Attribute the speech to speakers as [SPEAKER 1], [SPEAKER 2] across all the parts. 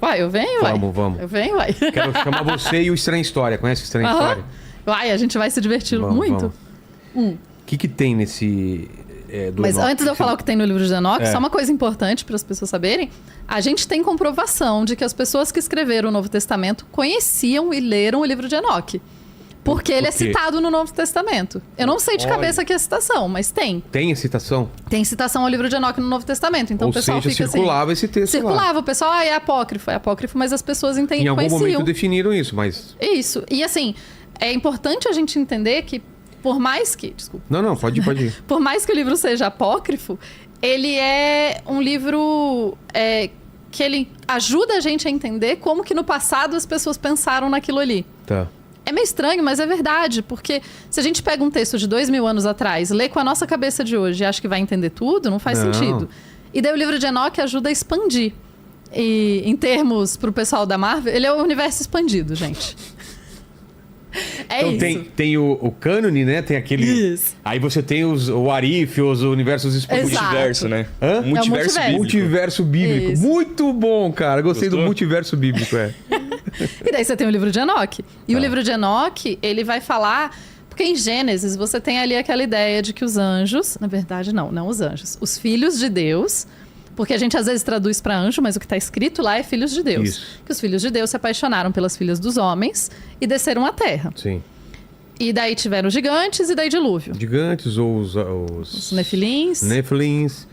[SPEAKER 1] Uai, eu venho, uai.
[SPEAKER 2] Vamos.
[SPEAKER 1] Eu venho, uai.
[SPEAKER 2] Quero chamar você e o Estranha História. Conhece o Estranha História?
[SPEAKER 1] Uai, a gente vai se divertir muito.
[SPEAKER 2] O que tem nesse...
[SPEAKER 1] Mas
[SPEAKER 2] Enoque,
[SPEAKER 1] antes de eu falar o que tem no livro de Enoque, só uma coisa importante para as pessoas saberem. A gente tem comprovação de que as pessoas que escreveram o Novo Testamento conheciam e leram o livro de Enoque. Porque ele é citado no Novo Testamento. Eu não sei de cabeça aqui a citação, mas tem.
[SPEAKER 2] Tem a citação?
[SPEAKER 1] Tem citação ao livro de Enoque no Novo Testamento. Então o pessoal fica
[SPEAKER 2] circulava
[SPEAKER 1] assim,
[SPEAKER 2] esse texto
[SPEAKER 1] circulava,
[SPEAKER 2] lá.
[SPEAKER 1] o pessoal, é apócrifo, mas as pessoas entendem,
[SPEAKER 2] em algum
[SPEAKER 1] conheciam.
[SPEAKER 2] momento definiram isso, mas...
[SPEAKER 1] Isso. E assim, é importante a gente entender que por mais que... Desculpa.
[SPEAKER 2] Não, pode ir.
[SPEAKER 1] Por mais que o livro seja apócrifo, ele é um livro que ele ajuda a gente a entender como que no passado as pessoas pensaram naquilo ali.
[SPEAKER 2] Tá.
[SPEAKER 1] É meio estranho, mas é verdade, porque se a gente pega um texto de 2000 anos atrás, lê com a nossa cabeça de hoje e acha que vai entender tudo, não faz sentido. E daí o livro de Enoque ajuda a expandir. E em termos pro pessoal da Marvel, ele é o universo expandido, gente.
[SPEAKER 2] Então
[SPEAKER 1] isso.
[SPEAKER 2] tem o cânone, né? Tem aquele...
[SPEAKER 1] Isso.
[SPEAKER 2] Aí você tem os What-If, os universos expandidos.
[SPEAKER 3] Multiverso, né?
[SPEAKER 2] Hã?
[SPEAKER 1] Multiverso bíblico.
[SPEAKER 2] Multiverso bíblico.
[SPEAKER 1] Isso.
[SPEAKER 2] Muito bom, cara. Gostei
[SPEAKER 3] Gostou?
[SPEAKER 2] do multiverso bíblico,
[SPEAKER 1] E daí você tem o livro de Enoque. E o livro de Enoque, ele vai falar... Porque em Gênesis você tem ali aquela ideia de que os anjos... Na verdade, não os anjos. Os filhos de Deus... Porque a gente às vezes traduz para anjo, mas o que está escrito lá é filhos de Deus.
[SPEAKER 2] Isso.
[SPEAKER 1] Que os filhos de Deus se apaixonaram pelas filhas dos homens e desceram à terra.
[SPEAKER 2] Sim.
[SPEAKER 1] E daí tiveram os gigantes e daí dilúvio.
[SPEAKER 2] Gigantes ou os
[SPEAKER 1] Os nefilins.
[SPEAKER 2] Nefilins.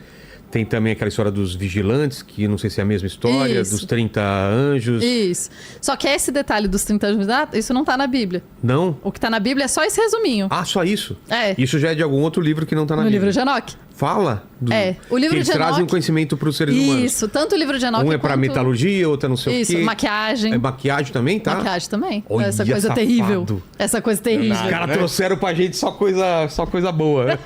[SPEAKER 2] Tem também aquela história dos vigilantes, que não sei se é a mesma história,
[SPEAKER 1] Isso.
[SPEAKER 2] dos 30 anjos.
[SPEAKER 1] Isso. Só que esse detalhe dos 30 anjos, isso não tá na Bíblia.
[SPEAKER 2] Não?
[SPEAKER 1] O que tá na Bíblia é só esse resuminho.
[SPEAKER 2] Ah, só isso?
[SPEAKER 1] É.
[SPEAKER 2] Isso já é de algum outro livro que não tá na
[SPEAKER 1] No
[SPEAKER 2] Bíblia.
[SPEAKER 1] livro de Enoque.
[SPEAKER 2] Fala?
[SPEAKER 1] O livro
[SPEAKER 2] que eles
[SPEAKER 1] de
[SPEAKER 2] trazem
[SPEAKER 1] Enoque...
[SPEAKER 2] conhecimento para os seres humanos.
[SPEAKER 1] Isso, tanto o livro de Enoque
[SPEAKER 2] Um é para
[SPEAKER 1] quanto...
[SPEAKER 2] metalurgia, outro é não sei o quê.
[SPEAKER 1] Isso, maquiagem.
[SPEAKER 2] É maquiagem também, tá?
[SPEAKER 1] Maquiagem também.
[SPEAKER 2] Olha,
[SPEAKER 1] Essa coisa
[SPEAKER 2] safado.
[SPEAKER 1] terrível. Essa coisa terrível.
[SPEAKER 2] Os caras trouxeram pra gente só coisa boa.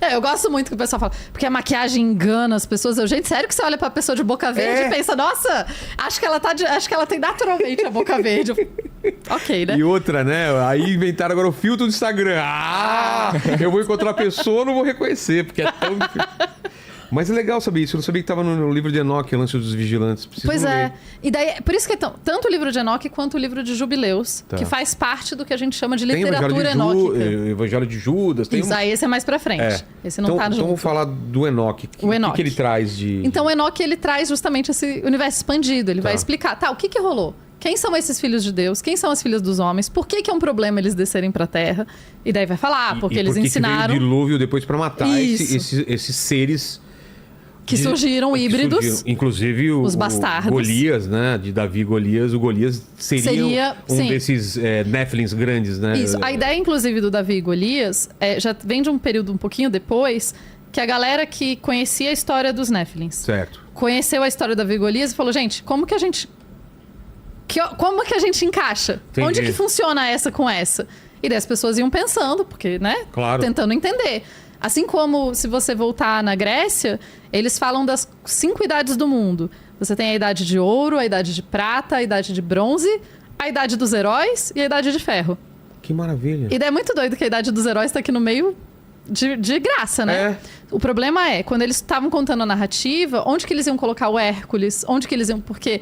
[SPEAKER 1] Eu gosto muito que o pessoal fala, porque a maquiagem engana as pessoas. Gente, sério que você olha pra pessoa de boca verde e pensa, nossa, acho que ela tem naturalmente a boca verde. Ok, né?
[SPEAKER 2] E outra, né? Aí inventaram agora o filtro do Instagram. Eu vou encontrar a pessoa, não vou reconhecer, porque é tão difícil. Mas é legal saber isso. Eu não sabia que estava no livro de Enoque, o lance dos vigilantes. Preciso
[SPEAKER 1] Pois é.
[SPEAKER 2] ler.
[SPEAKER 1] E daí, por isso que é tanto o livro de Enoque quanto o livro de Jubileus, que faz parte do que a gente chama de literatura enóquica.
[SPEAKER 2] Tem o Evangelho de Judas. Tem
[SPEAKER 1] Isso, aí esse é mais pra frente. Esse não tá no
[SPEAKER 2] Então vamos falar do Enoque.
[SPEAKER 1] O Enoque.
[SPEAKER 2] O que ele traz de...
[SPEAKER 1] Então o Enoque, ele traz justamente esse universo expandido. Ele vai explicar, o que rolou? Quem são esses filhos de Deus? Quem são as filhas dos homens? Por que é um problema eles descerem pra terra? E daí vai falar, porque eles ensinaram...
[SPEAKER 2] Que veio o dilúvio depois pra matar esses seres...
[SPEAKER 1] Que surgiram híbridos.
[SPEAKER 2] Inclusive
[SPEAKER 1] os bastardos.
[SPEAKER 2] Golias, né? De Davi e Golias. O Golias seria um desses Nefilins grandes, né?
[SPEAKER 1] Isso. A ideia, inclusive, do Davi e Golias já vem de um período um pouquinho depois, que a galera que conhecia a história dos Nefilins
[SPEAKER 2] certo.
[SPEAKER 1] Conheceu a história do Davi e Golias e falou, gente, como que a gente encaixa?
[SPEAKER 2] Entendi.
[SPEAKER 1] Onde que funciona essa com essa? E daí as pessoas iam pensando, porque, né?
[SPEAKER 2] Claro.
[SPEAKER 1] Tentando entender. Assim como, se você voltar na Grécia, eles falam das 5 idades do mundo. Você tem a idade de ouro, a idade de prata, a idade de bronze, a idade dos heróis e a idade de ferro.
[SPEAKER 2] Que maravilha.
[SPEAKER 1] E daí é muito doido que a idade dos heróis tá aqui no meio de graça, né? O problema é, quando eles estavam contando a narrativa, onde que eles iam colocar o Hércules? Onde que eles iam... Porque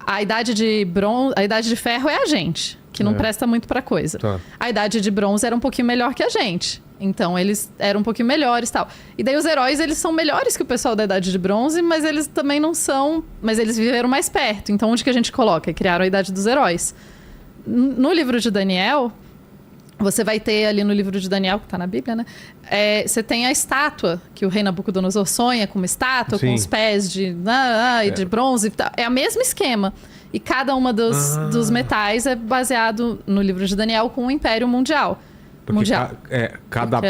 [SPEAKER 1] a idade de ferro é a gente, que não presta muito pra coisa.
[SPEAKER 2] Tá.
[SPEAKER 1] A idade de bronze era um pouquinho melhor que a gente. Então, eles eram um pouquinho melhores e tal. E daí os heróis, eles são melhores que o pessoal da idade de bronze, mas eles também não são... Mas eles viveram mais perto. Então, onde que a gente coloca? Criaram a idade dos heróis. No livro de Daniel, você vai ter ali no livro de Daniel, que tá na Bíblia, né? Você tem a estátua, que o rei Nabucodonosor sonha com uma estátua,
[SPEAKER 2] Sim.
[SPEAKER 1] com os pés de bronze e tal. É o mesmo esquema. E cada uma dos metais é baseado no livro de Daniel com o Império Mundial.
[SPEAKER 2] Porque cada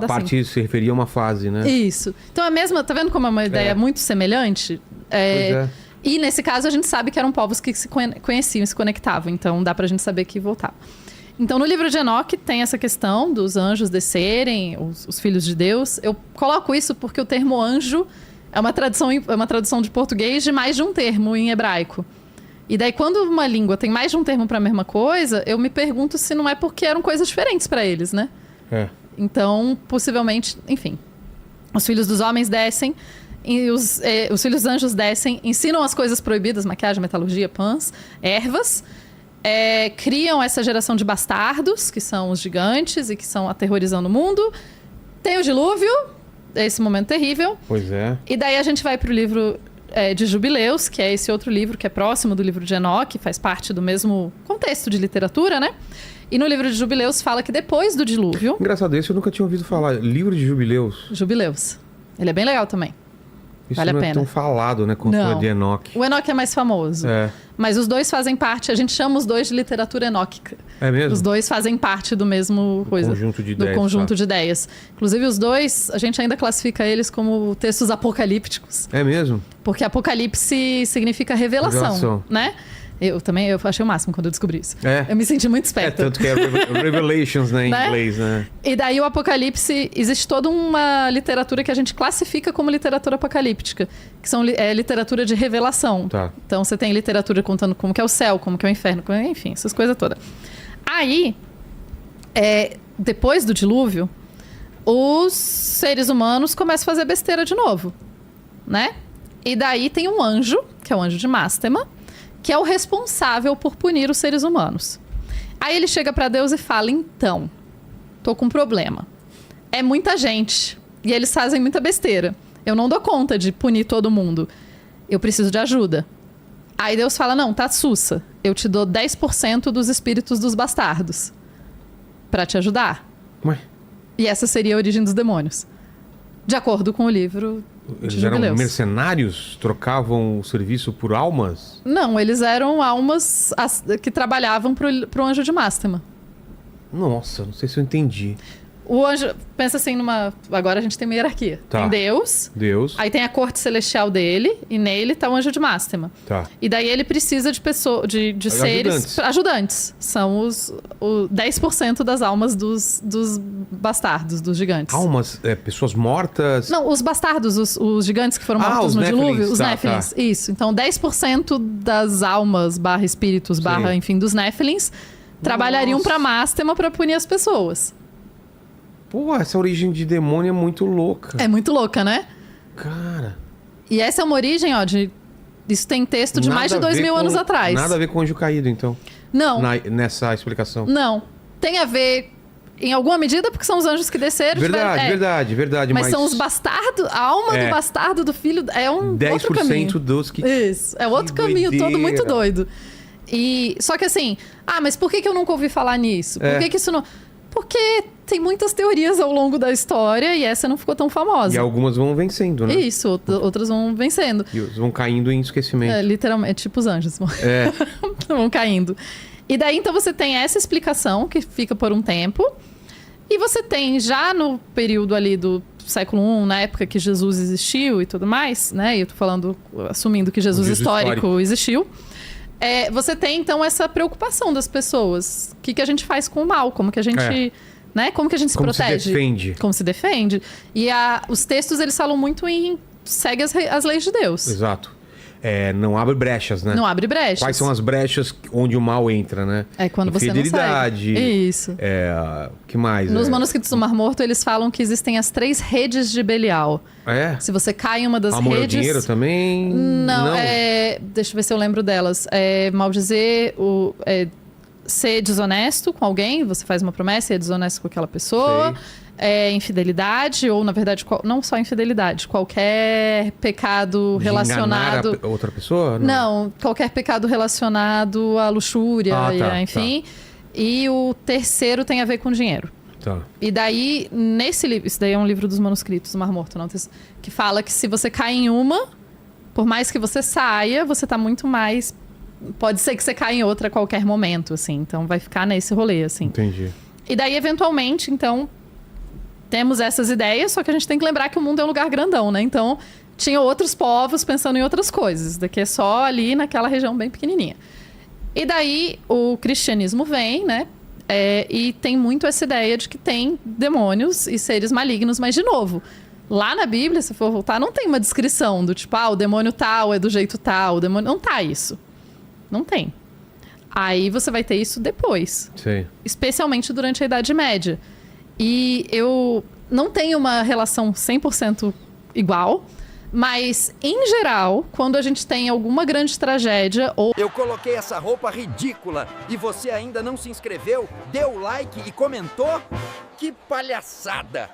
[SPEAKER 2] parte se referia a uma fase, né?
[SPEAKER 1] Isso. Então, tá vendo como é uma ideia muito semelhante?
[SPEAKER 2] Pois é.
[SPEAKER 1] E nesse caso, a gente sabe que eram povos que se conheciam e se conectavam. Então, dá pra gente saber que voltava. Então, no livro de Enoque, tem essa questão dos anjos descerem, os filhos de Deus. Eu coloco isso porque o termo anjo é uma tradução de português de mais de um termo em hebraico. E daí, quando uma língua tem mais de um termo para a mesma coisa, eu me pergunto se não é porque eram coisas diferentes para eles, né? Então, possivelmente, enfim. Os filhos dos homens descem E os filhos dos anjos descem, ensinam as coisas proibidas, maquiagem, metalurgia, pães, ervas. Criam essa geração de bastardos, que são os gigantes e que são aterrorizando o mundo. Tem o dilúvio, esse momento terrível.
[SPEAKER 2] Pois é.
[SPEAKER 1] E daí a gente vai pro livro de Jubileus, que é esse outro livro que é próximo do livro de Enoque, faz parte do mesmo contexto de literatura, né? E no livro de Jubileus fala que depois do dilúvio...
[SPEAKER 2] Engraçado, esse eu nunca tinha ouvido falar. Livro de Jubileus.
[SPEAKER 1] Jubileus. Ele é bem legal também.
[SPEAKER 2] Isso
[SPEAKER 1] vale
[SPEAKER 2] não
[SPEAKER 1] a
[SPEAKER 2] é
[SPEAKER 1] pena.
[SPEAKER 2] tão falado, né, quanto
[SPEAKER 1] Não.
[SPEAKER 2] o de Enoque.
[SPEAKER 1] O Enoque é mais famoso. Mas os dois fazem parte... A gente chama os dois de literatura enóquica.
[SPEAKER 2] É mesmo?
[SPEAKER 1] Os dois fazem parte do mesmo
[SPEAKER 2] Conjunto de ideias.
[SPEAKER 1] Do conjunto de ideias. Inclusive, os dois, a gente ainda classifica eles como textos apocalípticos.
[SPEAKER 2] É mesmo?
[SPEAKER 1] Porque apocalipse significa revelação. Né? Eu achei o máximo quando eu descobri isso. Eu me senti muito esperta.
[SPEAKER 2] Tanto que é Revelations, né, em inglês, né?
[SPEAKER 1] E daí o Apocalipse, existe toda uma literatura que a gente classifica como literatura apocalíptica, que são literatura de revelação.
[SPEAKER 2] Tá.
[SPEAKER 1] Então você tem literatura contando como que é o céu, como que é o inferno, enfim, essas coisas todas. Aí, depois do dilúvio, os seres humanos começam a fazer besteira de novo, né? E daí tem um anjo, que é o anjo de Mástema, que é o responsável por punir os seres humanos. Aí ele chega pra Deus e fala, então, tô com um problema. É muita gente, e eles fazem muita besteira. Eu não dou conta de punir todo mundo. Eu preciso de ajuda. Aí Deus fala, não, tá sussa. Eu te dou 10% dos espíritos dos bastardos pra te ajudar.
[SPEAKER 2] Ué?
[SPEAKER 1] E essa seria a origem dos demônios. De acordo com o livro de
[SPEAKER 2] Eles eram
[SPEAKER 1] Jubileus.
[SPEAKER 2] mercenários? Trocavam o serviço por almas?
[SPEAKER 1] Não, eles eram almas que trabalhavam pro anjo de Mástema.
[SPEAKER 2] Nossa, não sei se eu entendi.
[SPEAKER 1] O anjo, pensa assim agora a gente tem uma hierarquia.
[SPEAKER 2] Tá.
[SPEAKER 1] Tem Deus,
[SPEAKER 2] Deus.
[SPEAKER 1] aí tem a corte celestial dele, e nele tá o anjo de Mástema.
[SPEAKER 2] Tá.
[SPEAKER 1] E daí ele precisa de seres ajudantes. São os 10% das almas dos bastardos, dos gigantes.
[SPEAKER 2] Almas, pessoas mortas?
[SPEAKER 1] Não, os bastardos, os gigantes que foram mortos
[SPEAKER 2] os
[SPEAKER 1] no
[SPEAKER 2] Néfilins.
[SPEAKER 1] dilúvio, os
[SPEAKER 2] Tá,
[SPEAKER 1] Néfilins.
[SPEAKER 2] tá.
[SPEAKER 1] Isso. Então 10% das almas, espíritos,
[SPEAKER 2] Sim.
[SPEAKER 1] enfim, dos Néfilins trabalhariam pra Mástema pra punir as pessoas.
[SPEAKER 2] Pô, essa origem de demônio é muito louca.
[SPEAKER 1] É muito louca, né?
[SPEAKER 2] Cara.
[SPEAKER 1] E essa é uma origem, isso tem texto de mais de 2.000 anos atrás.
[SPEAKER 2] Nada a ver com o anjo caído, então.
[SPEAKER 1] Não.
[SPEAKER 2] Nessa explicação.
[SPEAKER 1] Não. Tem a ver, em alguma medida, porque são os anjos que desceram.
[SPEAKER 2] Verdade.
[SPEAKER 1] Mas são os bastardos, a alma do bastardo, do filho, é um
[SPEAKER 2] 10%
[SPEAKER 1] outro caminho.
[SPEAKER 2] dos que...
[SPEAKER 1] Isso, é outro caminho todo muito doido. Só que assim, mas por que eu nunca ouvi falar nisso? Por que isso não... Porque tem muitas teorias ao longo da história e essa não ficou tão famosa.
[SPEAKER 2] E algumas vão vencendo, né?
[SPEAKER 1] Isso, outras vão vencendo.
[SPEAKER 2] E vão caindo em esquecimento.
[SPEAKER 1] Literalmente, tipo os anjos. Vão caindo. E daí, então, você tem essa explicação que fica por um tempo. E você tem, já no período ali do século I, na época que Jesus existiu e tudo mais, né? E eu tô falando, assumindo que Jesus histórico existiu. Você tem, então, essa preocupação das pessoas. O que a gente faz com o mal? Como que a gente... Né? Como que a gente se protege?
[SPEAKER 2] Se defende.
[SPEAKER 1] Como se defende. E os textos, eles falam muito em... Segue as leis de Deus.
[SPEAKER 2] Exato. Não abre brechas, né?
[SPEAKER 1] Não abre brechas.
[SPEAKER 2] Quais são as brechas onde o mal entra, né?
[SPEAKER 1] É quando você não
[SPEAKER 2] segue.
[SPEAKER 1] Isso.
[SPEAKER 2] Que mais?
[SPEAKER 1] Nos manuscritos do Mar Morto, eles falam que existem as 3 redes de Belial. Se você cai em uma das
[SPEAKER 2] Amor
[SPEAKER 1] redes...
[SPEAKER 2] ao dinheiro também?
[SPEAKER 1] Não. Deixa eu ver se eu lembro delas. Maldizer, ser desonesto com alguém. Você faz uma promessa e é desonesto com aquela pessoa. Infidelidade, ou na verdade, não só infidelidade, qualquer pecado relacionado...
[SPEAKER 2] Enganar a outra pessoa?
[SPEAKER 1] Não, qualquer pecado relacionado à luxúria, enfim. Tá. E o terceiro tem a ver com dinheiro.
[SPEAKER 2] Tá.
[SPEAKER 1] E daí, nesse livro, isso daí é um livro dos manuscritos do Mar Morto, não, que fala que se você cai em uma, por mais que você saia, você tá muito mais... Pode ser que você caia em outra a qualquer momento, assim. Então, vai ficar nesse rolê, assim.
[SPEAKER 2] Entendi.
[SPEAKER 1] E daí, eventualmente, então... Temos essas ideias, só que a gente tem que lembrar que o mundo é um lugar grandão, né? Então, tinha outros povos pensando em outras coisas. Daqui é só ali naquela região bem pequenininha. E daí, o cristianismo vem, né? E tem muito essa ideia de que tem demônios e seres malignos. Mas, de novo, lá na Bíblia, se for voltar, não tem uma descrição do tipo... o demônio tal é do jeito tal. O demônio... Não tá isso. Não tem. Aí, você vai ter isso depois.
[SPEAKER 2] Sim.
[SPEAKER 1] Especialmente durante a Idade Média. E eu não tenho uma relação 100% igual, Mas, em geral, quando a gente tem alguma grande tragédia ou...
[SPEAKER 3] Eu coloquei essa roupa ridícula e você ainda não se inscreveu, deu like e comentou? Que palhaçada!